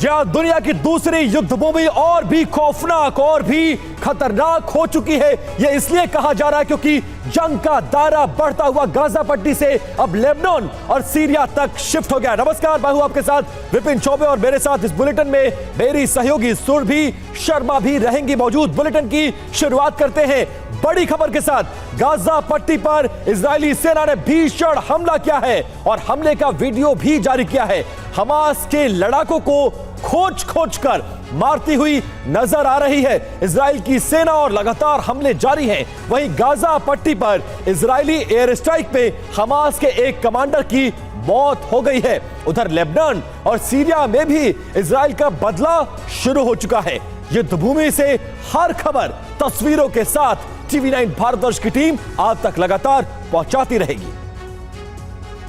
जहां दुनिया की दूसरी युद्ध भूमि और भी खौफनाक और भी खतरनाक हो चुकी है। यह इसलिए कहा जा रहा है क्योंकि जंग का दायरा बढ़ता हुआ गाजा पट्टी से अब लेबनान और सीरिया तक शिफ्ट हो गया। नमस्कार, मैं हूं आपके साथ विपिन चौबे और मेरे साथ इस बुलेटिन में मेरी सहयोगी सुरभि शर्मा भी रहेंगी मौजूद। बुलेटिन की शुरुआत करते हैं बड़ी खबर के साथ। गाजा पट्टी पर इजरायली सेना ने भीषण हमला किया है और हमले का वीडियो भी जारी किया है। हमास के लड़ाकों को खोज खोज कर मारती हुई नजर आ रही है इजराइल की सेना और लगातार हमले जारी हैं। वहीं गाजा पट्टी पर इजरायली एयर स्ट्राइक में हमास के एक कमांडर की मौत हो गई है। उधर लेबनान और सीरिया में भी इजराइल का बदला शुरू हो चुका है। युद्ध भूमि से हर खबर तस्वीरों के साथ TV9 भारतवर्ष की टीम आप तक लगातार पहुंचाती रहेगी।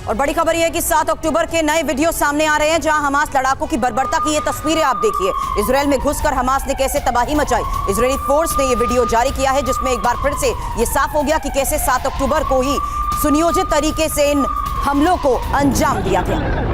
और बड़ी खबर यह है कि 7 अक्टूबर के नए वीडियो सामने आ रहे हैं जहां हमास लड़ाकों की बर्बरता की ये तस्वीरें आप देखिए। इजराइल में घुसकर हमास ने कैसे तबाही मचाई। इजरायली फोर्स ने ये वीडियो जारी किया है जिसमें एक बार फिर से ये साफ हो गया कि कैसे 7 अक्टूबर को ही सुनियोजित तरीके से इन हमलों को अंजाम दिया गया।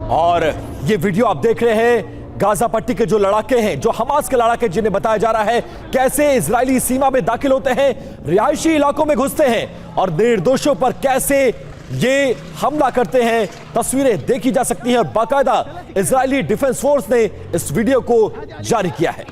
और ये वीडियो आप देख रहे हैं गाजा पट्टी के जो लड़ाके हैं, जो हमास के लड़ाके जिन्हें बताया जा रहा है कैसे इजरायली सीमा में दाखिल होते हैं, रिहायशी इलाकों में घुसते हैं और निर्दोषों पर कैसे ये हमला करते हैं। तस्वीरें देखी जा सकती हैं और बाकायदा इजरायली डिफेंस फोर्स ने इस वीडियो को जारी किया है।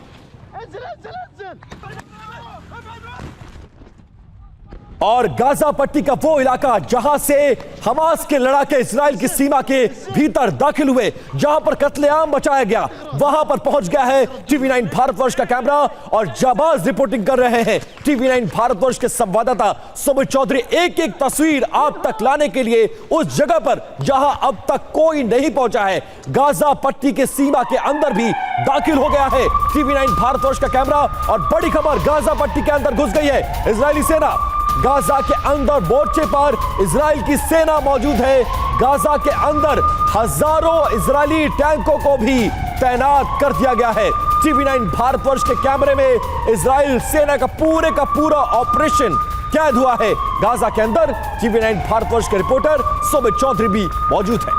और गाजा पट्टी का वो इलाका जहां से हमास के लड़ाके इजराइल की सीमा के भीतर दाखिल हुए, जहां पर कत्लेआम मचाया गया, वहां पर पहुंच गया है टीवी9 भारतवर्ष का कैमरा और जाबाज रिपोर्टिंग कर रहे हैं। टीवी9 भारतवर्ष के संवाददाता सुमित चौधरी एक एक तस्वीर आप तक लाने के लिए उस जगह पर जहां अब तक कोई नहीं पहुंचा है, गाजा पट्टी के सीमा के अंदर भी दाखिल हो गया है टीवी9 भारतवर्ष का कैमरा। और बड़ी खबर, गाजा पट्टी के अंदर घुस गई है इजरायली सेना। गाजा के अंदर मोर्चे पर इजराइल की सेना मौजूद है। गाजा के अंदर हजारों इजरायली टैंकों को भी तैनात कर दिया गया है। टीवी9 भारतवर्ष के कैमरे में इजराइल सेना का पूरा ऑपरेशन कैद हुआ है गाजा के अंदर। टीवी9 भारतवर्ष के रिपोर्टर सुमित चौधरी भी मौजूद है।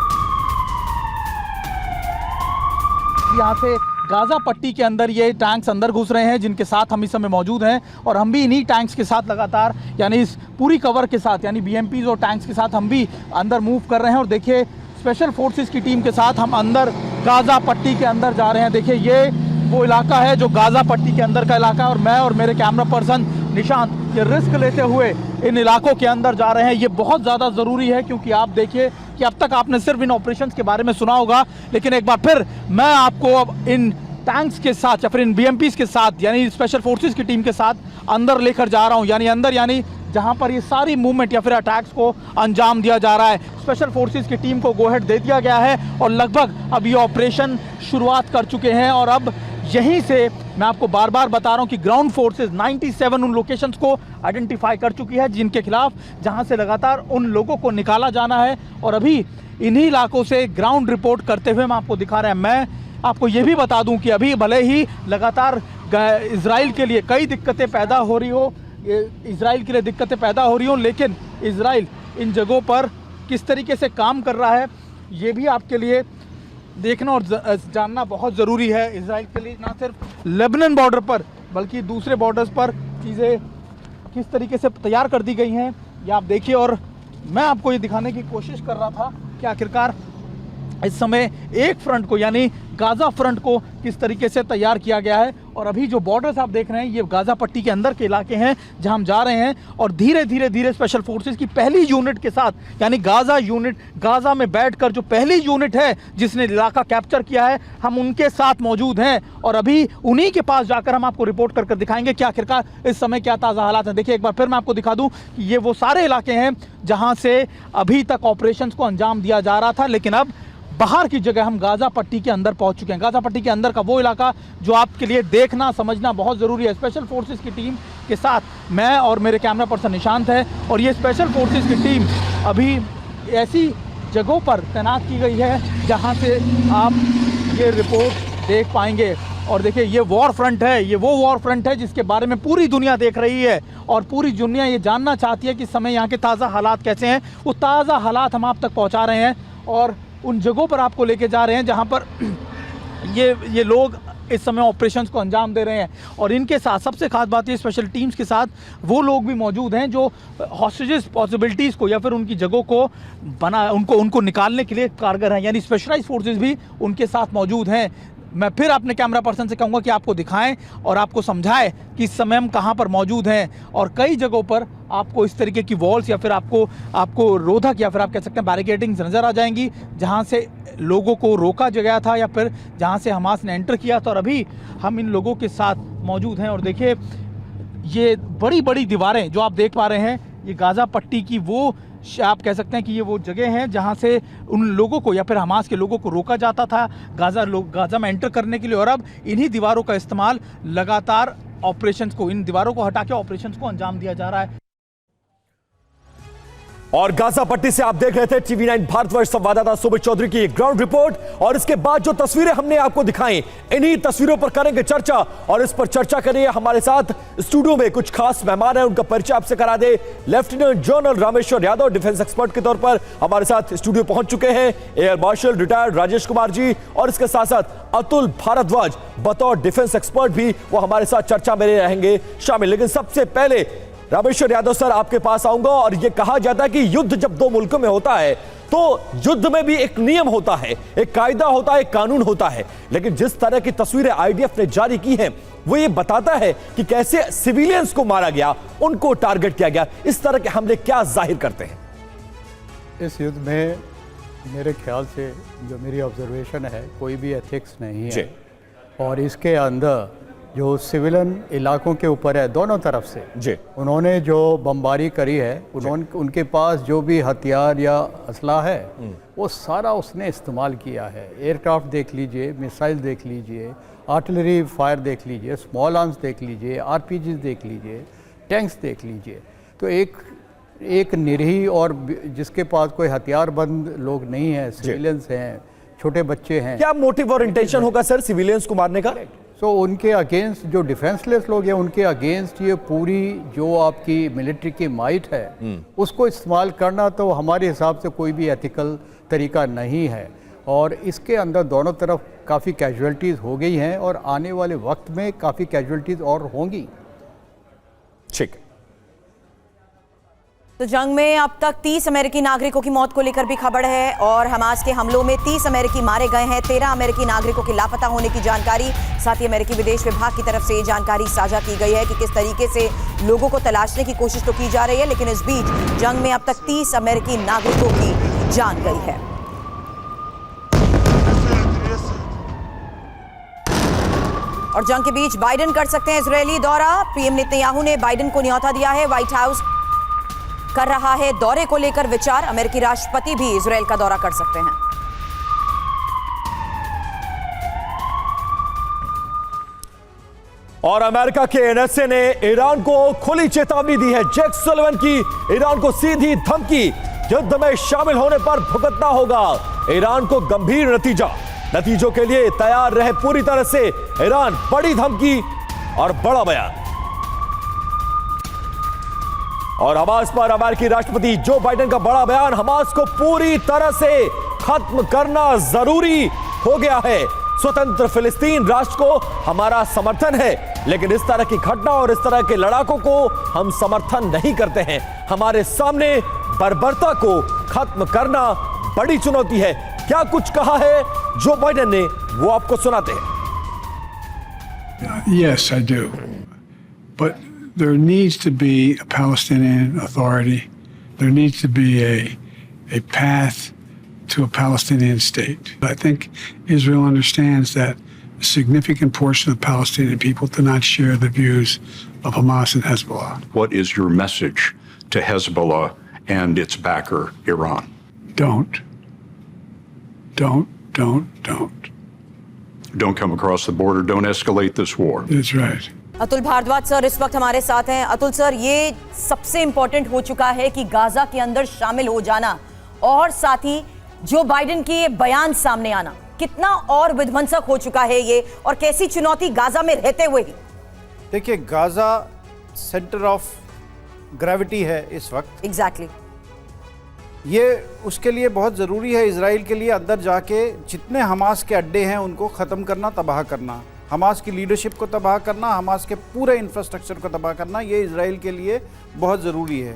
यहाँ से गाजा पट्टी के अंदर ये टैंक्स अंदर घुस रहे हैं, जिनके साथ हम इस समय मौजूद हैं और हम भी इन्हीं टैंक्स के साथ लगातार, यानी इस पूरी कवर के साथ, यानी बीएमपीज और टैंक्स के साथ हम भी अंदर मूव कर रहे हैं। और देखिए स्पेशल फोर्सेस की टीम के साथ हम अंदर गाजा पट्टी के अंदर जा रहे हैं। देखिए ये वो इलाका है जो गाजा पट्टी के अंदर का इलाका है और मैं और मेरे कैमरा पर्सन निशांत ये रिस्क लेते हुए इन इलाकों के अंदर जा रहे हैं। ये बहुत ज़्यादा ज़रूरी है क्योंकि आप देखिए कि अब तक आपने सिर्फ इन ऑपरेशंस के बारे में सुना होगा, लेकिन एक बार फिर मैं आपको अब इन टैंक्स के साथ या फिर इन बीएमपीज के साथ, यानी स्पेशल फोर्सेस की टीम के साथ अंदर लेकर जा रहा हूं। यानी अंदर, यानी जहां पर ये सारी मूवमेंट या फिर अटैक्स को अंजाम दिया जा रहा है। स्पेशल फोर्सेस की टीम को गो हेड दे दिया गया है और लगभग अब ये ऑपरेशन शुरुआत कर चुके हैं। और अब यहीं से मैं आपको बार बार बता रहा हूं कि ग्राउंड फोर्सेस 97 उन लोकेशंस को आइडेंटिफाई कर चुकी है जिनके खिलाफ, जहां से लगातार उन लोगों को निकाला जाना है। और अभी इन्हीं इलाकों से ग्राउंड रिपोर्ट करते हुए मैं आपको दिखा रहा है। मैं आपको ये भी बता दूं कि अभी भले ही लगातार इजराइल के लिए कई दिक्कतें पैदा हो रही हो, इजराइल के लिए दिक्कतें पैदा हो रही हो, लेकिन इजराइल इन जगहों पर किस तरीके से काम कर रहा है ये भी आपके लिए देखना और जानना बहुत ज़रूरी है। इजराइल के लिए ना सिर्फ लेबनान बॉर्डर पर बल्कि दूसरे बॉर्डर्स पर चीज़ें किस तरीके से तैयार कर दी गई हैं ये आप देखिए। और मैं आपको ये दिखाने की कोशिश कर रहा था कि आखिरकार इस समय एक फ्रंट को, यानी गाजा फ्रंट को किस तरीके से तैयार किया गया है। और अभी जो बॉर्डर्स आप देख रहे हैं ये गाजा पट्टी के अंदर के इलाके हैं जहां हम जा रहे हैं। और धीरे धीरे स्पेशल फोर्सेस की पहली यूनिट के साथ, यानी गाजा यूनिट, गाजा में बैठकर जो पहली यूनिट है जिसने इलाका कैप्चर किया है, हम उनके साथ मौजूद हैं। और अभी उन्हीं के पास जाकर हम आपको रिपोर्ट कर दिखाएंगे कि आखिरकार इस समय क्या ताज़ा हालात हैं। देखिए एक बार फिर मैं आपको दिखा दूं कि ये वो सारे इलाके हैं जहाँ से अभी तक ऑपरेशन को अंजाम दिया जा रहा था, लेकिन अब बाहर की जगह हम गाजा पट्टी के अंदर पहुंच चुके हैं। गाजा पट्टी के अंदर का वो इलाका जो आपके लिए देखना समझना बहुत ज़रूरी है। स्पेशल फोर्सेस की टीम के साथ मैं और मेरे कैमरा पर्सन निशांत है और ये स्पेशल फोर्सेस की टीम अभी ऐसी जगहों पर तैनात की गई है जहां से आप ये रिपोर्ट देख पाएंगे। और देखिए ये वॉर फ्रंट है, ये वो वॉर फ्रंट है जिसके बारे में पूरी दुनिया देख रही है और पूरी दुनिया ये जानना चाहती है कि इस समय यहाँ के ताज़ा हालात कैसे हैं। वो ताज़ा हालात हम आप तक पहुँचा रहे हैं और उन जगहों पर आपको लेके जा रहे हैं जहां पर ये लोग इस समय ऑपरेशंस को अंजाम दे रहे हैं। और इनके साथ सबसे खास बात ये, स्पेशल टीम्स के साथ वो लोग भी मौजूद हैं जो हॉस्टेजेस पॉसिबिलिटीज़ को या फिर उनकी जगहों को उनको निकालने के लिए कारगर हैं, यानी स्पेशलाइज फोर्सेस भी उनके साथ मौजूद हैं। मैं फिर अपने कैमरा पर्सन से कहूँगा कि आपको दिखाएं और आपको समझाएं कि इस समय हम कहाँ पर मौजूद हैं। और कई जगहों पर आपको इस तरीके की वॉल्स या फिर आपको रोधक या फिर आप कह सकते हैं बैरिकेडिंग्स नज़र आ जाएंगी जहाँ से लोगों को रोका गया था या फिर जहाँ से हमास ने एंटर किया था। और अभी हम इन लोगों के साथ मौजूद हैं और देखिए ये बड़ी बड़ी दीवारें जो आप देख पा रहे हैं, ये गाजा पट्टी की वो आप कह सकते हैं कि ये वो जगह हैं जहां से उन लोगों को या फिर हमास के लोगों को रोका जाता था गाजा में एंटर करने के लिए। और अब इन्हीं दीवारों का इस्तेमाल लगातार ऑपरेशंस को, इन दीवारों को हटा के ऑपरेशंस को अंजाम दिया जा रहा है। और गाजा पट्टी से आप देख रहे थे टीवी9 भारतवर्ष संवाददाता सुमित चौधरी की ग्राउंड रिपोर्ट। और इसके बाद जो तस्वीरें हमने आपको दिखाई, इन्हीं तस्वीरों पर करेंगे चर्चा। और इस पर चर्चा करिए हमारे साथ स्टूडियो में कुछ खास मेहमान हैं, उनका परिचय आपसे करा दे। Lieutenant general Rameshwar Yadav defence expert के तौर पर हमारे साथ स्टूडियो पहुंच चुके हैं। Air marshal retired Rajesh Kumar ji और इसके साथ साथ अतुल भारद्वाज बतौर डिफेंस एक्सपर्ट भी वो हमारे साथ चर्चा में रहेंगे शामिल। लेकिन सबसे पहले रामेश्वर यादव सर आपके पास आऊंगा। और यह कहा जाता है कि युद्ध जब दो मुल्कों में होता है तो युद्ध में भी एक नियम होता है, एक कायदा होता है, एक कानून होता है। लेकिन जिस तरह की तस्वीरें आईडीएफ ने जारी की हैं वो ये बताता है कि कैसे सिविलियंस को मारा गया, उनको टारगेट किया गया। इस तरह के हमले क्या जाहिर करते हैं? इस युद्ध में मेरे ख्याल से जो मेरी ऑब्जर्वेशन है, कोई भी एथिक्स नहीं है। और इसके अंदर जो सिविलियन इलाकों के ऊपर है दोनों तरफ से जी, उन्होंने जो बमबारी करी है, उनके पास जो भी हथियार या असला है वो सारा उसने इस्तेमाल किया है। एयरक्राफ्ट देख लीजिए, मिसाइल देख लीजिए, आर्टिलरी फायर देख लीजिए, स्मॉल आर्म्स देख लीजिए, आरपीजी देख लीजिए, टैंक्स देख लीजिए। तो एक निरीह और जिसके पास कोई हथियारबंद लोग नहीं है, सिविलियंस हैं, छोटे बच्चे हैं, क्या मोटिव और इंटेंशन होगा सर सिविलियंस को मारने का? सो उनके अगेंस्ट जो डिफेंसलेस लोग हैं, उनके अगेंस्ट ये पूरी जो आपकी मिलिट्री की माइट है उसको इस्तेमाल करना तो हमारे हिसाब से कोई भी एथिकल तरीका नहीं है। और इसके अंदर दोनों तरफ काफ़ी कैजुअलिटीज़ हो गई हैं और आने वाले वक्त में काफ़ी कैजुअलिटीज़ और होंगी। ठीक। तो जंग में अब तक 30 अमेरिकी नागरिकों की मौत को लेकर भी खबर है और हमास के हमलों में 30 अमेरिकी मारे गए हैं, 13 अमेरिकी नागरिकों के लापता होने की जानकारी। साथ ही अमेरिकी विदेश विभाग की तरफ से ये जानकारी साझा की गई है कि किस तरीके से लोगों को तलाशने की कोशिश तो की जा रही है, लेकिन इस बीच जंग में अब तक 30 अमेरिकी नागरिकों की जान गई है। और जंग के बीच बाइडेन कर सकते हैं इजरायली दौरा। पीएम नेतन्याहू ने बाइडेन को न्योता दिया है। व्हाइट हाउस कर रहा है दौरे को लेकर विचार। अमेरिकी राष्ट्रपति भी इजरायल का दौरा कर सकते हैं। और अमेरिका के एनएसए ने ईरान को खुली चेतावनी दी है। जैक सुलिवन की ईरान को सीधी धमकी, युद्ध में शामिल होने पर भुगतना होगा ईरान को गंभीर नतीजों के लिए तैयार रहे पूरी तरह से ईरान। बड़ी धमकी और बड़ा बयान। और हमास पर अमेरिकी राष्ट्रपति जो बाइडेन का बड़ा बयान, हमास को पूरी तरह से खत्म करना जरूरी हो गया है। स्वतंत्र फिलिस्तीन राष्ट्र को हमारा समर्थन है, लेकिन इस तरह की घटना और इस तरह के लड़ाकों को हम समर्थन नहीं करते हैं। हमारे सामने बर्बरता को खत्म करना बड़ी चुनौती है। क्या कुछ कहा है जो बाइडेन ने, वो आपको सुनाते हैं। Yes, I do. But there needs to be a Palestinian Authority. There needs to be a path to a Palestinian state. I think Israel understands that a significant portion of Palestinian people do not share the views of Hamas and Hezbollah. What is your message to Hezbollah and its backer, Iran? Don't. Don't come across the border. Don't escalate this war. That's right. Atul Bhardwaj sir इस वक्त हमारे साथ हैं। Atul sir, ये सबसे important हो चुका है कि गाजा के अंदर शामिल हो जाना और साथ ही जो बाइडेन की ये बयान सामने आना, कितना और विध्वंसक हो चुका है ये, और कैसी चुनौती गाजा में रहते हुए ही? देखिए, गाजा सेंटर ऑफ ग्रेविटी है इस वक्त। एग्जैक्टली। ये उसके लिए बहुत ज़रूरी है इजराइल के लिए अंदर जाके जितने हमास के अड्डे हैं उनको ख़त्म करना, तबाह करना, हमास की लीडरशिप को तबाह करना, हमास के पूरे इंफ्रास्ट्रक्चर को तबाह करना। ये इजराइल के लिए बहुत ज़रूरी है,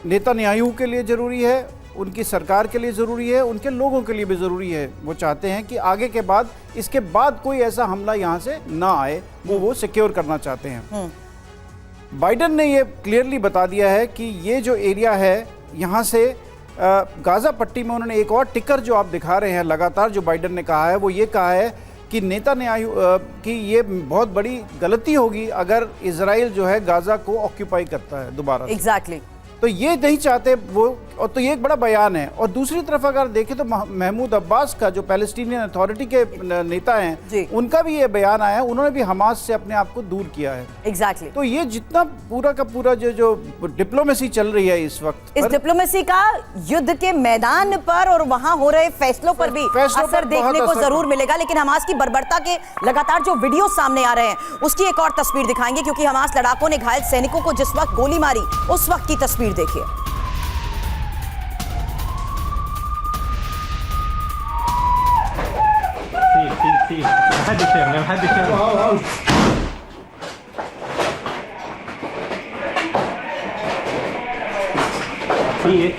नेतन्याहू के लिए ज़रूरी है, उनकी सरकार के लिए ज़रूरी है, उनके लोगों के लिए भी ज़रूरी है। वो चाहते हैं कि आगे के बाद, इसके बाद कोई ऐसा हमला यहाँ से ना आए, वो सिक्योर करना चाहते हैं। बाइडेन ने ये क्लियरली बता दिया है कि ये जो एरिया है यहाँ से गाज़ा पट्टी में, उन्होंने एक और टिकर जो आप दिखा रहे हैं लगातार, जो बाइडेन ने कहा है वो ये कहा है कि नेतन्याहू की ये बहुत बड़ी गलती होगी अगर इजराइल जो है गाज़ा को ऑक्यूपाई करता है दोबारा। एग्जैक्टली। तो ये नहीं चाहते वो, और तो ये एक बड़ा बयान है। और दूसरी तरफ अगर देखें तो महमूद अब्बास का, जो पैलेस्टीनियन अथॉरिटी के नेता हैं, उनका भी ये बयान आया है। उन्होंने भी हमास से अपने आप को दूर किया है। एग्जैक्टली। तो ये जितना पूरा का पूरा जो डिप्लोमेसी चल रही है इस वक्त, इस डिप्लोमेसी का युद्ध के मैदान पर और वहां हो रहे फैसलों पर भी असर देखने को जरूर मिलेगा। लेकिन हमास की बर्बरता के लगातार जो वीडियो सामने आ रहे हैं, उसकी एक और तस्वीर दिखाएंगे, क्योंकि हमास लड़ाकों ने घायल सैनिकों को जिस वक्त गोली मारी, उस वक्त की तस्वीर देखिए।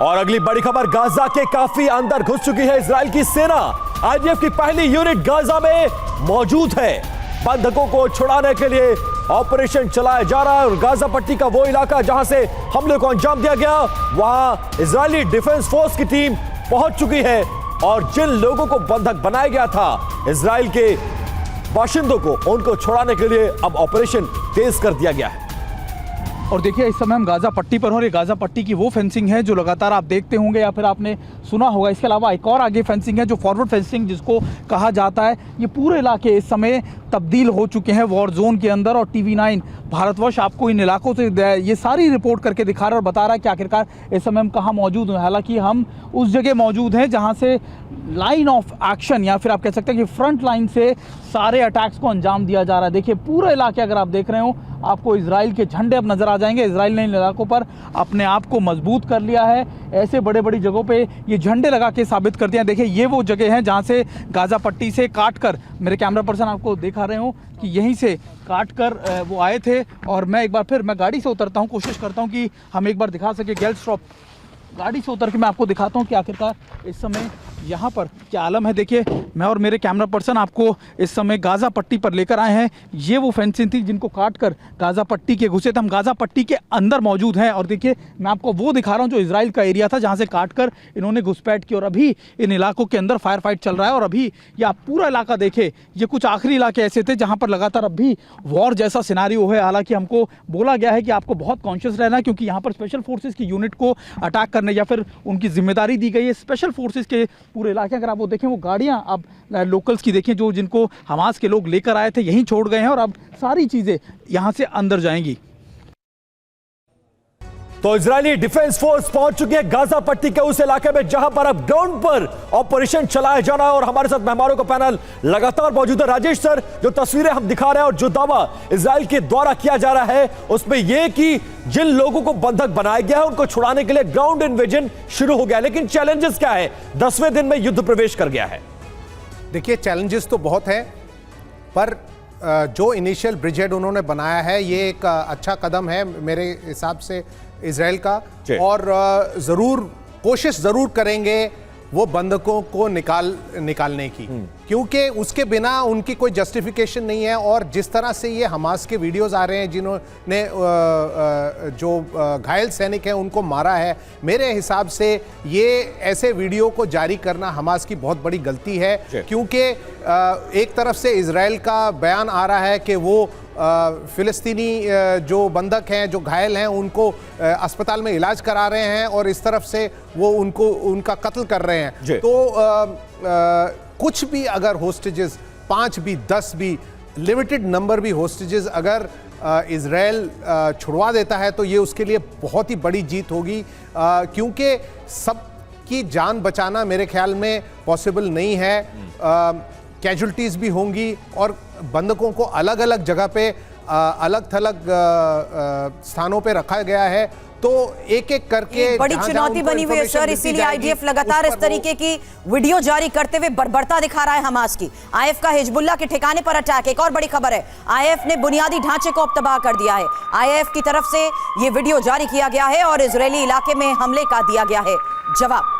और अगली बड़ी खबर, गाजा के काफी अंदर घुस चुकी है इजराइल की सेना। आईडीएफ की पहली यूनिट गाजा में मौजूद है। बंधकों को छुड़ाने के लिए ऑपरेशन चलाया जा रहा है और गाजा पट्टी का वो इलाका जहां से हमले को अंजाम दिया गया, वहां इजरायली डिफेंस फोर्स की टीम पहुंच चुकी है और जिन लोगों को बंधक बनाया गया था इजराइल के बाशिंदों को, उनको छुड़ाने के लिए अब ऑपरेशन तेज कर दिया गया है। और देखिए इस समय हम गाज़ा पट्टी पर हो और ये गाज़ा पट्टी की वो फेंसिंग है जो लगातार आप देखते होंगे या फिर आपने सुना होगा। इसके अलावा एक और आगे फेंसिंग है जो फॉरवर्ड फेंसिंग जिसको कहा जाता है। ये पूरे इलाके इस समय तब्दील हो चुके हैं वॉर जोन के अंदर और TV9 भारतवर्ष आपको इन इलाकों से ये सारी रिपोर्ट करके दिखा रहा है और बता रहा है कि आखिरकार इस समय हम कहाँ मौजूद हैं। हालांकि हम उस जगह मौजूद हैं जहाँ से लाइन ऑफ एक्शन या फिर आप कह सकते हैं कि फ्रंट लाइन से सारे अटैक्स को अंजाम दिया जा रहा है। देखिए पूरा इलाके अगर आप देख रहे हो आपको इजराइल के झंडे अब नज़र आ जाएंगे। इजराइल ने इन इलाकों पर अपने आप को मजबूत कर लिया है। ऐसे बड़े बड़ी जगहों पे ये झंडे लगा के साबित कर दिया। देखिए ये वो जगह हैं जहाँ से गाज़ा पट्टी से काट कर, मेरे कैमरा पर्सन आपको दिखा रहे हो कि यहीं से काट कर वो आए थे। और मैं एक बार फिर मैं गाड़ी से उतरता हूँ, कोशिश करता हूँ कि हम एक बार दिखा सके। गेल स्टॉप गाड़ी से उतर के मैं आपको दिखाता हूँ कि आखिरकार इस समय यहाँ पर क्या आलम है। देखिए मैं और मेरे कैमरा पर्सन आपको इस समय गाज़ा पट्टी पर लेकर आए हैं। ये वो फेंसिंग थी जिनको काट कर गाज़ा पट्टी के घुसे थे। हम गाज़ा पट्टी के अंदर मौजूद हैं और देखिए मैं आपको वो दिखा रहा हूँ जो इजराइल का एरिया था जहाँ से काट कर इन्होंने घुसपैठ की और अभी इन इलाकों के अंदर फायर फाइट चल रहा है। और अभी ये आप पूरा इलाका देखें, ये कुछ आखिरी इलाके ऐसे थे जहाँ पर लगातार अब भी वॉर जैसा सिनारियो है। हालांकि हमको बोला गया है कि आपको बहुत कॉन्शियस रहना है क्योंकि यहाँ पर स्पेशल फोर्सेज की यूनिट को अटैक करने या फिर उनकी जिम्मेदारी दी गई है। स्पेशल फोर्सेज के पूरे इलाके अगर आप वो देखें, वो गाड़ियाँ अब लोकल्स की देखें जो जिनको हमास के लोग लेकर आए थे यहीं छोड़ गए हैं और अब सारी चीज़ें यहाँ से अंदर जाएंगी। तो इजरायली डिफेंस फोर्स पहुंच चुकी है गाजा पट्टी के उस इलाके में जहां पर अब ग्राउंड पर ऑपरेशन चलाया जाना है और हमारे साथ मेहमानों का पैनल लगातार मौजूद है। राजेश सर, जो तस्वीरें हम दिखा रहे हैं और जो दावा इजराइल के द्वारा किया जा रहा है उसमें यह कि जिन लोगों को बंधक बनाया गया है उनको छुड़ाने के लिए ग्राउंड इन्वेजन शुरू हो गया, लेकिन चैलेंजेस क्या है? 10वें दिन में युद्ध प्रवेश कर गया है। देखिए चैलेंजेस तो बहुत हैं, पर जो इनिशियल ब्रिजेड उन्होंने बनाया है ये एक अच्छा कदम है मेरे हिसाब से इजराइल का। और ज़रूर कोशिश ज़रूर करेंगे वो बंधकों को निकालने की, क्योंकि उसके बिना उनकी कोई जस्टिफिकेशन नहीं है। और जिस तरह से ये हमास के वीडियोस आ रहे हैं जिन्होंने जो घायल सैनिक हैं उनको मारा है, मेरे हिसाब से ये ऐसे वीडियो को जारी करना हमास की बहुत बड़ी गलती है। क्योंकि एक तरफ से इजराइल का बयान आ रहा है कि वो फिलिस्तीनी जो बंधक हैं जो घायल हैं उनको अस्पताल में इलाज करा रहे हैं और इस तरफ से वो उनका कत्ल कर रहे हैं। तो कुछ भी अगर होस्टेजेस 5 भी 10 भी लिमिटेड नंबर भी होस्टेजेस अगर इजराइल छुड़वा देता है तो ये उसके लिए बहुत ही बड़ी जीत होगी, क्योंकि सबकी जान बचाना मेरे ख्याल में पॉसिबल नहीं है। कैजुअल्टीज भी होंगी और बंधकों को अलग अलग जगह पे अलग थलग स्थानों पे रखा गया है। तो एक एक करके बड़ी चुनौती बनी हुई है सर, इसीलिए आईडीएफ लगातार इस तरीके की वीडियो जारी करते हुए बर्बरता दिखा रहा है हमास की। आईएफ का हिजबुल्लाह के ठिकाने पर अटैक, एक और बड़ी खबर है, आईएफ ने बुनियादी ढांचे को अब तबाह कर दिया है। आईएफ की तरफ से यह वीडियो जारी किया गया है और इजरायली इलाके में हमले का दिया गया है जवाब।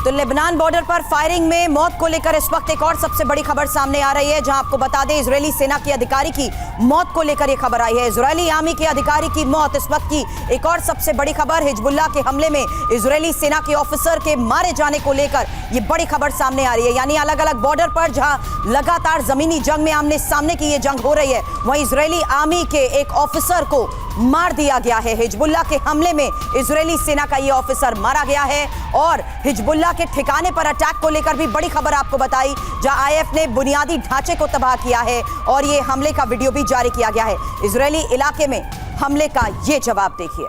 तो लेबनान बॉर्डर पर फायरिंग में मौत को लेकर इस वक्त एक और सबसे बड़ी खबर सामने आ रही है, जहां आपको बता दें इजरायली सेना के अधिकारी की मौत को लेकर यह खबर आई है। इजरायली आर्मी के अधिकारी की मौत इस वक्त की एक और सबसे बड़ी खबर। हिजबुल्लाह के हमले में इजरायली सेना के ऑफिसर के मारे जाने को लेकर यह बड़ी खबर सामने आ रही है। यानी अलग अलग बॉर्डर पर जहां लगातार जमीनी जंग में आमने सामने की यह जंग हो रही है, वहीं इजरायली आर्मी के एक ऑफिसर को मार दिया गया है। हिजबुल्लाह के हमले में इजरायली सेना का यह ऑफिसर मारा गया है और हिजबुल्लाह के ठिकाने पर अटैक को लेकर भी बड़ी खबर आपको बताई, जहां आईएफ ने बुनियादी ढांचे को तबाह किया है और यह हमले का वीडियो भी जारी किया गया है। इजरायली इलाके में हमले का यह जवाब देखिए।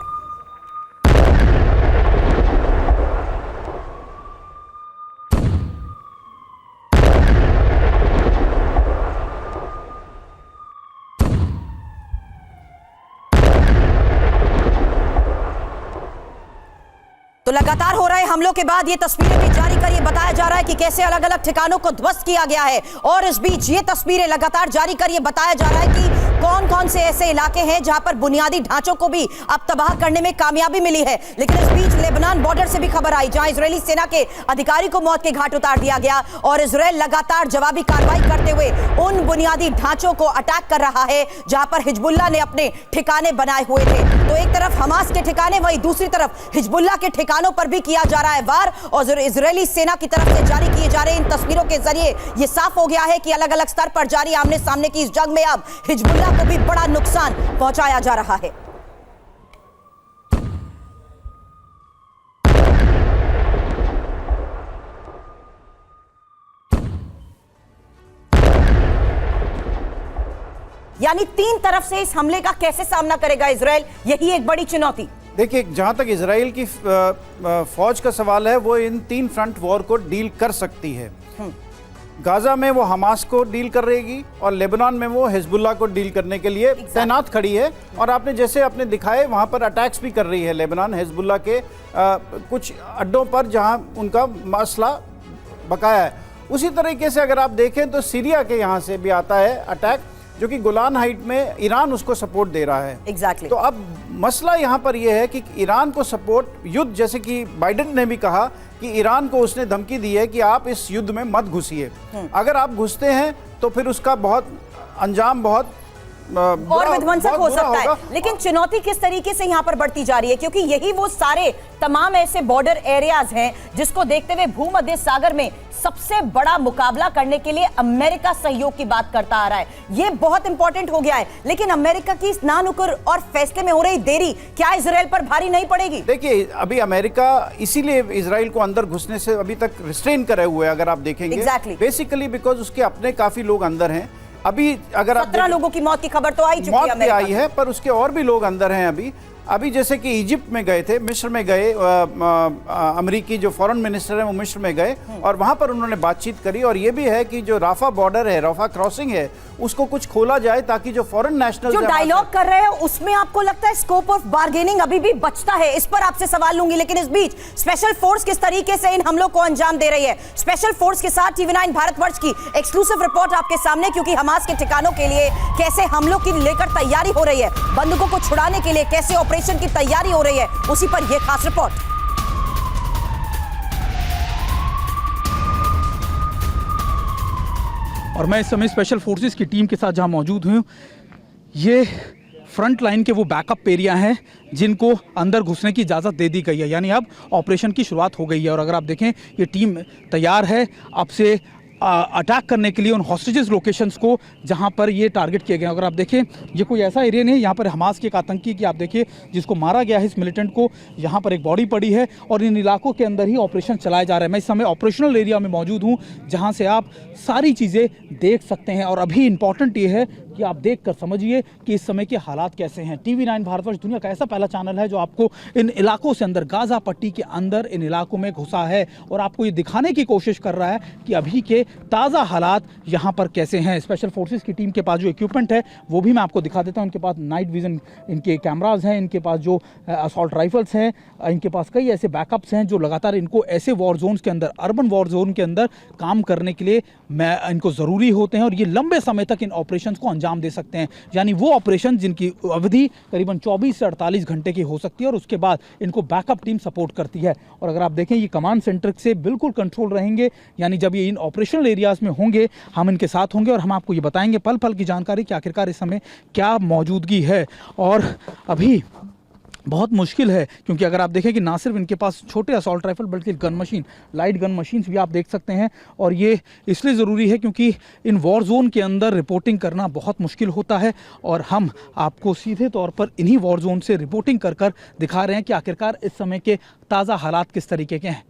तो लगातार हो रहे हमलों के बाद ये तस्वीरें भी जारी कर ये बताया जा रहा है कि कैसे अलग अलग ठिकानों को ध्वस्त किया गया है, और इस बीच ये तस्वीरें लगातार जारी कर ये बताया जा रहा है कि कौन कौन से ऐसे इलाके हैं जहां पर बुनियादी ढांचों को भी अब तबाह करने में कामयाबी मिली है। लेकिन इस बीच लेबनान बॉर्डर से भी खबर आई जहां इजरायली सेना के अधिकारी को मौत के घाट उतार दिया गया, और इजरायल लगातार जवाबी कार्रवाई करते हुए उन बुनियादी ढांचों को अटैक कर रहा है जहां पर हिजबुल्लाह ने अपने ठिकाने बनाए हुए थे। तो एक तरफ हमास के ठिकाने, वहीं दूसरी तरफ हिजबुल्लाह के ठिकानों पर भी किया जा रहा है वार, और इजरायली सेना की तरफ से जारी किए जा रहे इन तस्वीरों के जरिए यह साफ हो गया है कि अलग अलग स्तर पर जारी आमने सामने की इस जंग में अब हिजबुल्लाह को भी बड़ा नुकसान पहुंचाया जा रहा है। यानी तीन तरफ से इस हमले का कैसे सामना करेगा इजरायल, यही एक बड़ी चुनौती। देखिए, जहां तक इजराइल की फौज का सवाल है, वो इन तीन फ्रंट वॉर को डील कर सकती है। गाजा में वो हमास को डील कर रहेगी, और लेबनान में वो हिजबुल्लाह को डील करने के लिए तैनात खड़ी है। और आपने जैसे आपने दिखाए, वहां पर अटैक्स भी कर रही है लेबनान हिजबुल्लाह के कुछ अड्डों पर जहां उनका मसला बकाया है। उसी तरीके से अगर आप देखें तो सीरिया के यहाँ से भी आता है अटैक, जो कि गोलान हाइट में ईरान उसको सपोर्ट दे रहा है। एग्जैक्टली। तो अब मसला यहाँ पर यह है कि ईरान को सपोर्ट युद्ध, जैसे कि बाइडेन ने भी कहा कि ईरान को उसने धमकी दी है कि आप इस युद्ध में मत घुसिए, अगर आप घुसते हैं तो फिर उसका बहुत अंजाम बहुत और विध्वंसक हो सकता है। लेकिन चुनौती किस तरीके से यहाँ पर बढ़ती जा रही है, क्योंकि यही वो सारे तमाम ऐसे बॉर्डर एरियाज हैं जिसको देखते हुए भूमध्य सागर में सबसे बड़ा मुकाबला करने के लिए अमेरिका सहयोग की बात करता आ रहा है। ये बहुत इंपॉर्टेंट हो गया है। लेकिन अमेरिका की इस नानुकुर और फैसले में हो रही देरी क्या इजरायल पर भारी नहीं पड़ेगी? देखिए, अभी अमेरिका इसीलिए इजराइल को अंदर घुसने से अभी तक रिस्ट्रेन करे हुए है, अगर आप देखेंगे बेसिकली बिकॉज उसके अपने काफी लोग अंदर हैं। अभी अगर आप 17 लोगों की मौत की खबर तो आई चुकी है, मौत भी आई है, पर उसके और भी लोग अंदर हैं अभी जैसे कि इजिप्ट में गए थे, मिस्र में गए, अमेरिकी जो फॉरेन मिनिस्टर हैं वो मिस्र में गए और वहां पर उन्होंने बातचीत करी। और ये भी है कि जो राफा बॉर्डर है, राफा क्रॉसिंग है, उसको कुछ खोला जाए ताकि जो फॉरेन नेशनल जो डायलॉग कर रहे हैं उसमें आपको लगता है स्कोप ऑफ बार्गेनिंग अभी भी बचता है? इस पर आपसे सवाल लूंगी। लेकिन इस बीच स्पेशल फोर्स किस तरीके से इन हमलों को अंजाम दे रही है, स्पेशल फोर्स के साथ टीवी9 भारतवर्ष की एक्सक्लूसिव रिपोर्ट आपके सामने, क्योंकि हमास के ठिकानों के लिए कैसे हमलों की लेकर तैयारी हो रही है, बंदूकों को छुड़ाने के लिए कैसे ऑपरेशन की तैयारी हो रही है, उसी पर यह खास रिपोर्ट। और मैं इस समय स्पेशल फोर्सेस की टीम के साथ जहां मौजूद हूं, ये फ्रंट लाइन के वो बैकअप एरिया हैं जिनको अंदर घुसने की इजाज़त दे दी गई है, यानी अब ऑपरेशन की शुरुआत हो गई है। और अगर आप देखें, ये टीम तैयार है अब से अटैक करने के लिए उन हॉस्टेजेस लोकेशंस को जहां पर ये टारगेट किए गए। अगर आप देखें, ये कोई ऐसा एरिया नहीं है यहाँ पर हमास के एक आतंकी की आप देखिए जिसको मारा गया है, इस मिलिटेंट को, यहाँ पर एक बॉडी पड़ी है और इन इलाकों के अंदर ही ऑपरेशन चलाया जा रहा है। मैं इस समय ऑपरेशनल एरिया में मौजूद हूँ जहाँ से आप सारी चीज़ें देख सकते हैं। और अभी इंपॉर्टेंट ये है कि आप देख कर समझिए कि इस समय के हालात कैसे हैं। टीवी9 भारतवर्ष दुनिया का ऐसा पहला चैनल है जो आपको इन इलाकों से अंदर, गाजा पट्टी के अंदर इन इलाकों में घुसा है और आपको ये दिखाने की कोशिश कर रहा है कि अभी के ताज़ा हालात यहाँ पर कैसे हैं। स्पेशल फोर्सेस की टीम के पास जो इक्विपमेंट है वो भी मैं आपको दिखा देता हूँ। इनके पास नाइट विजन इनके कैमराज हैं, इनके पास जो असॉल्ट राइफल्स हैं, इनके पास कई ऐसे बैकअप्स हैं जो लगातार इनको ऐसे वॉर जोन्स के अंदर, अर्बन वॉर जोन के अंदर काम करने के लिए इनको ज़रूरी होते हैं और ये लंबे समय तक इन ऑपरेशंस को अंजाम दे सकते हैं। यानी वो ऑपरेशन जिनकी अवधि करीबन 24 से 48 घंटे की हो सकती है और उसके बाद इनको बैकअप टीम सपोर्ट करती है। और अगर आप देखें, ये कमांड सेंटर से बिल्कुल कंट्रोल रहेंगे, यानी जब ये इन ऑपरेशनल एरियाज में होंगे हम इनके साथ होंगे और हम आपको ये बताएंगे पल पल की जानकारी कि आखिरकार इस समय क्या मौजूदगी है। और अभी बहुत मुश्किल है क्योंकि अगर आप देखें कि ना सिर्फ इनके पास छोटे असॉल्ट राइफल बल्कि gun machine, light gun machines भी आप देख सकते हैं। और ये इसलिए ज़रूरी है क्योंकि इन वॉर जोन के अंदर रिपोर्टिंग करना बहुत मुश्किल होता है और हम आपको सीधे तौर पर इन्हीं वॉर जोन से रिपोर्टिंग कर कर दिखा रहे हैं कि आखिरकार इस समय के ताज़ा हालात किस तरीके के हैं।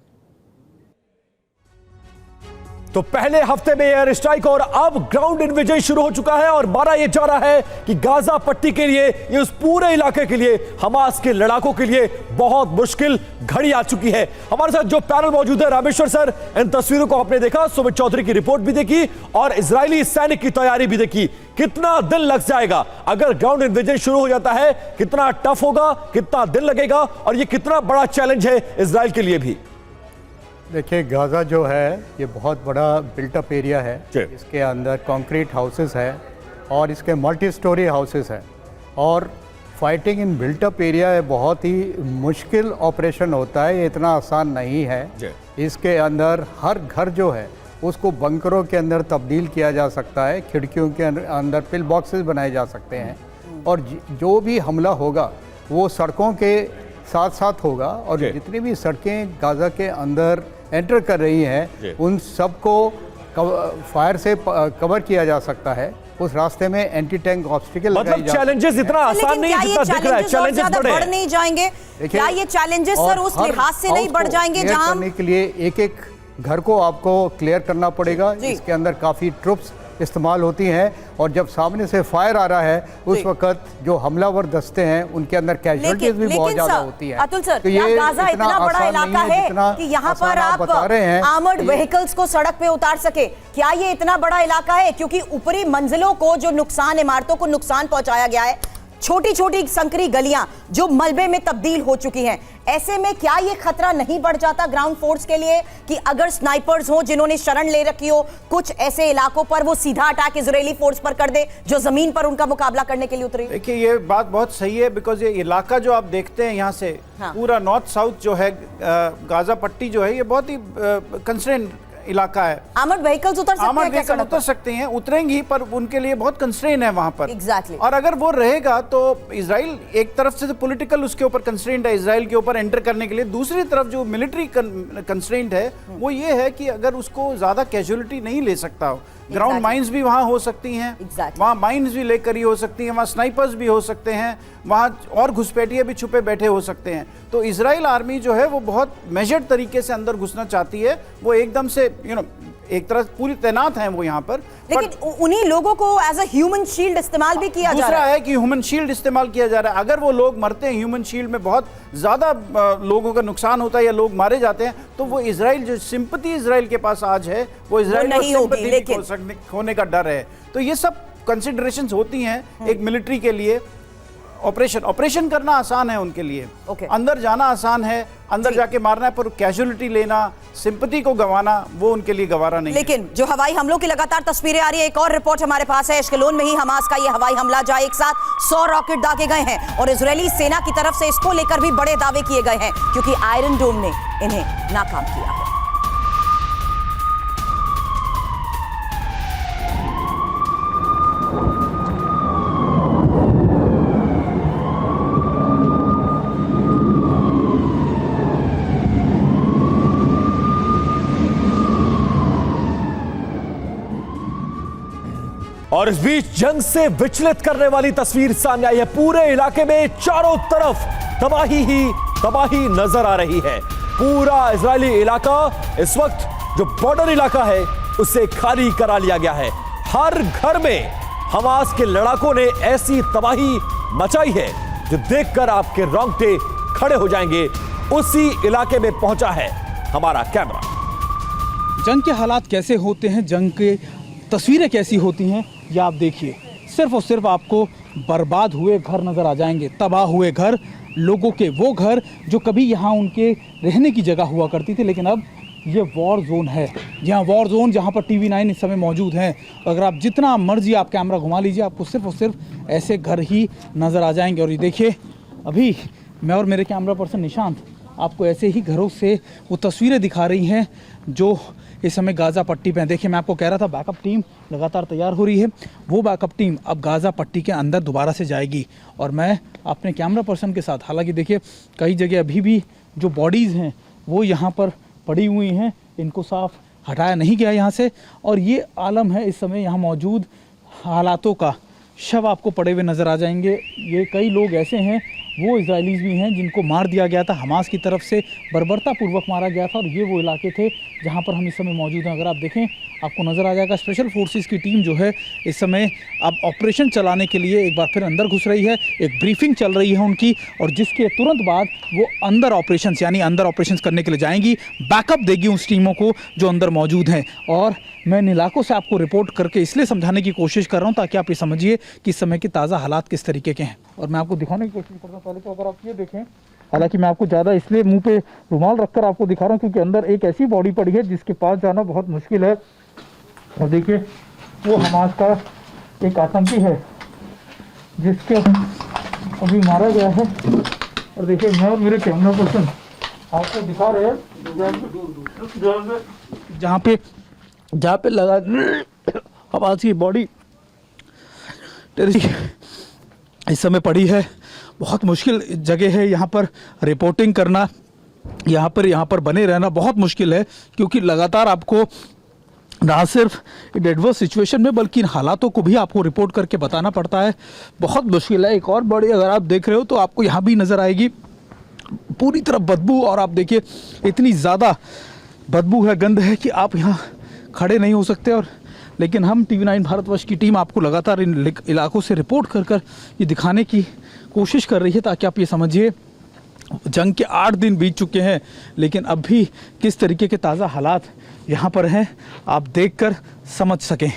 तो पहले हफ्ते में एयर स्ट्राइक और अब ग्राउंड इन्वेजन शुरू हो चुका है और माना यह जा रहा है कि गाजा पट्टी के लिए, ये उस पूरे इलाके के लिए, हमास के लड़ाकों के लिए बहुत मुश्किल घड़ी आ चुकी है। हमारे साथ जो पैनल मौजूद है, रामेश्वर सर, इन तस्वीरों को आपने देखा, सुमित चौधरी की रिपोर्ट भी देखी और इजरायली सैनिक की तैयारी भी देखी। कितना दिन लग जाएगा अगर ग्राउंड इन्वेजन शुरू हो जाता है? कितना टफ होगा, कितना दिन लगेगा और यह कितना बड़ा चैलेंज है इजराइल के लिए भी? देखिए, गाज़ा जो है ये बहुत बड़ा बिल्टअप एरिया है। इसके अंदर कंक्रीट हाउसेस है और इसके मल्टी स्टोरी हाउसेस है और फाइटिंग इन बिल्टअप एरिया है बहुत ही मुश्किल ऑपरेशन होता है, ये इतना आसान नहीं है। इसके अंदर हर घर जो है उसको बंकरों के अंदर तब्दील किया जा सकता है, खिड़कियों के अंदर पिल बॉक्सेस बनाए जा सकते हैं और जो भी हमला होगा वो सड़कों के साथ साथ होगा और जितनी भी सड़कें गाज़ा के अंदर एंटर कर रही हैं उन सबको फायर से कवर किया जा सकता है। उस रास्ते में एंटी टैंक ऑब्स्टिकल मतलब चैलेंजेस इतना आसान नहीं जितना दिख रहा है। चैलेंजेस बढ़ नहीं जाएंगे क्या? ये चैलेंजेस सर उस लिहाज से नहीं बढ़ जाएंगे जहां करने के लिए एक एक घर को आपको क्लियर करना पड़ेगा। इसके अंदर काफ़ी ट्रुप्स इस्तेमाल होती हैं और जब सामने से फायर आ रहा है उस वक्त जो हमलावर दस्ते हैं उनके अंदर कैजुअलिटीज भी बहुत ज्यादा होती है। अतुल सर, तो ये गाज़ा इतना बड़ा इलाका है कि यहाँ पर आप आर्मर्ड व्हीकल्स को सड़क पे उतार सके, क्या ये इतना बड़ा इलाका है? क्योंकि ऊपरी मंजिलों को जो नुकसान, इमारतों को नुकसान पहुंचाया गया है, छोटी छोटी संकरी गलियां जो मलबे में तब्दील हो चुकी हैं, ऐसे में क्या ये खतरा नहीं बढ़ जाता ग्राउंड फोर्स के लिए कि अगर स्नाइपर्स हो जिन्होंने शरण ले रखी हो कुछ ऐसे इलाकों पर, वो सीधा अटैक इजरायली फोर्स पर कर दे जो जमीन पर उनका मुकाबला करने के लिए उतरे? देखिए, ये बात बहुत सही है बिकॉज ये इलाका जो आप देखते हैं यहाँ से पूरा नॉर्थ साउथ जो है गाजा पट्टी जो है ये बहुत ही कंस्ट्रेंट इलाका है। आर्मर्ड व्हीकल्स उतर सकते हैं? आर्मर्ड व्हीकल उतर सकते हैं, उतरेंगी, पर उनके लिए बहुत कंस्ट्रेन है वहां पर। Exactly. और अगर वो रहेगा तो इजराइल एक तरफ से तो पॉलिटिकल उसके ऊपर कंस्ट्रेंट है इजराइल के ऊपर एंटर करने के लिए, दूसरी तरफ जो मिलिट्री कंस्ट्रेंट है वो ये है कि अगर उसको ज्यादा कैजुअलिटी नहीं ले सकता हो, ग्राउंड माइंस भी वहाँ हो सकती हैं, वहाँ माइंस भी लेकर ही हो सकती हैं, वहाँ स्नाइपर्स भी हो सकते हैं, वहाँ और घुसपैठिए भी छुपे बैठे हो सकते हैं। तो इजराइल आर्मी जो है वो बहुत मेजर्ड तरीके से अंदर घुसना चाहती है, वो एकदम से एक तरह पूरी तैनात हैं वो यहाँ पर। लेकिन उन्हीं लोगों को एज अ ह्यूमन शील्ड इस्तेमाल भी किया जा रहा है। दूसरा है कि ह्यूमन शील्ड इस्तेमाल किया जा रहा है। अगर वो लोग मरते हैं ह्यूमन शील्ड में बहुत ज्यादा लोगों का नुकसान होता है या लोग मारे जाते हैं, तो वो इजराइल जो सिंपैथी इजराइल के पास आज है वो इजराइल नहीं होगी, लेकिन होने का डर है। तो ये सब कंसिडरेशंस होती हैं एक मिलिट्री के लिए। ऑपरेशन करना आसान है उनके लिए, अंदर जाना आसान है, अंदर जाके मारना है, पर कैजुअलिटी लेना, सिंपैथी को गंवाना वो उनके लिए गवारा नहीं। लेकिन जो हवाई हमलों की लगातार तस्वीरें आ रही है, एक और रिपोर्ट हमारे पास है, एश्केलोन में ही हमास का ये हवाई हमला जहां एक साथ 100 रॉकेट दागे गए हैं और इजरायली सेना की तरफ से इसको लेकर भी बड़े दावे किए गए हैं क्योंकि आयरन डोम ने इन्हें नाकाम किया है। और इस बीच जंग से विचलित करने वाली तस्वीर सामने आई है। पूरे इलाके में चारों तरफ तबाही ही तबाही नजर आ रही है। पूरा इजरायली इलाका इस वक्त जो बॉर्डर इलाका है उसे खाली करा लिया गया है। हर घर में हमास के लड़ाकों ने ऐसी तबाही मचाई है जो देखकर आपके रोंगटे खड़े हो जाएंगे। उसी इलाके में पहुंचा है हमारा कैमरा। जंग के हालात कैसे होते हैं, जंग के तस्वीरें कैसी होती हैं, ये आप देखिए। सिर्फ और सिर्फ आपको बर्बाद हुए घर नज़र आ जाएंगे, तबाह हुए घर, लोगों के वो घर जो कभी यहाँ उनके रहने की जगह हुआ करती थी, लेकिन अब ये वॉर जोन है। यहाँ वॉर जोन जहाँ पर TV9 इस समय मौजूद हैं। अगर आप जितना मर्जी आप कैमरा घुमा लीजिए, आपको सिर्फ और सिर्फ ऐसे घर ही नज़र आ जाएंगे। और ये देखिए, अभी मैं और मेरे कैमरा पर्सन निशांत आपको ऐसे ही घरों से वो तस्वीरें दिखा रही हैं जो इस समय गाज़ा पट्टी पे हैं। देखिए, मैं आपको कह रहा था बैकअप टीम लगातार तैयार हो रही है। वो बैकअप टीम अब गाज़ा पट्टी के अंदर दोबारा से जाएगी और मैं अपने कैमरा पर्सन के साथ, हालांकि देखिए कई जगह अभी भी जो बॉडीज़ हैं वो यहाँ पर पड़ी हुई हैं, इनको साफ हटाया नहीं गया यहाँ से। और ये आलम है इस समय यहाँ मौजूद हालातों का। शव आपको पड़े हुए नज़र आ जाएंगे। ये कई लोग ऐसे हैं वो इजरायलीज भी हैं जिनको मार दिया गया था हमास की तरफ से, बर्बरतापूर्वक मारा गया था। और ये वो इलाके थे जहाँ पर हम इस समय मौजूद हैं। अगर आप देखें आपको नज़र आ जाएगा स्पेशल फोर्सेस की टीम जो है इस समय अब ऑपरेशन चलाने के लिए एक बार फिर अंदर घुस रही है। एक ब्रीफिंग चल रही है उनकी, और जिसके तुरंत बाद वो अंदर ऑपरेशंस यानी अंदर ऑपरेशंस करने के लिए जाएंगी, बैकअप देगी उस टीमों को जो अंदर मौजूद हैं। और मैं इन इलाकों से आपको रिपोर्ट करके इसलिए समझाने की कोशिश कर रहा हूँ ताकि आप ये समझिए कि इस समय के ताज़ा हालात किस तरीके के हैं। और मैं आपको दिखाने की कोशिश करता हूँ। पहले तो अगर आप ये देखें, हालांकि मैं आपको ज़्यादा इसलिए मुंह पे रुमाल रखकर आपको दिखा रहा हूँ क्योंकि अंदर एक ऐसी बॉडी पड़ी है जिसके पास जाना बहुत मुश्किल है। और देखिए वो हमास का एक आतंकी है जिसके अभी मारा गया है। और देखिए मैं और मेरे कैमरा पर्सन आपको दिखा रहे हैं जहाँ पे लगा हमास की बॉडी इस समय पड़ी है। बहुत मुश्किल जगह है यहाँ पर रिपोर्टिंग करना, यहाँ पर बने रहना बहुत मुश्किल है क्योंकि लगातार आपको ना सिर्फ इन एडवर्स सिचुएशन में बल्कि इन हालातों को भी आपको रिपोर्ट करके बताना पड़ता है। बहुत मुश्किल है। एक और बड़ी अगर आप देख रहे हो तो आपको यहाँ भी नज़र आएगी पूरी तरफ बदबू, और आप देखिए इतनी ज़्यादा बदबू है, गंध है कि आप यहाँ खड़े नहीं हो सकते। और लेकिन हम TV9 भारतवर्ष की टीम आपको लगातार इन इलाकों से रिपोर्ट कर ये दिखाने की कोशिश कर रही है ताकि आप ये समझिए जंग के 8 दिन बीत चुके हैं लेकिन अब भी किस तरीके के ताज़ा हालात यहाँ पर हैं आप देखकर समझ सकें।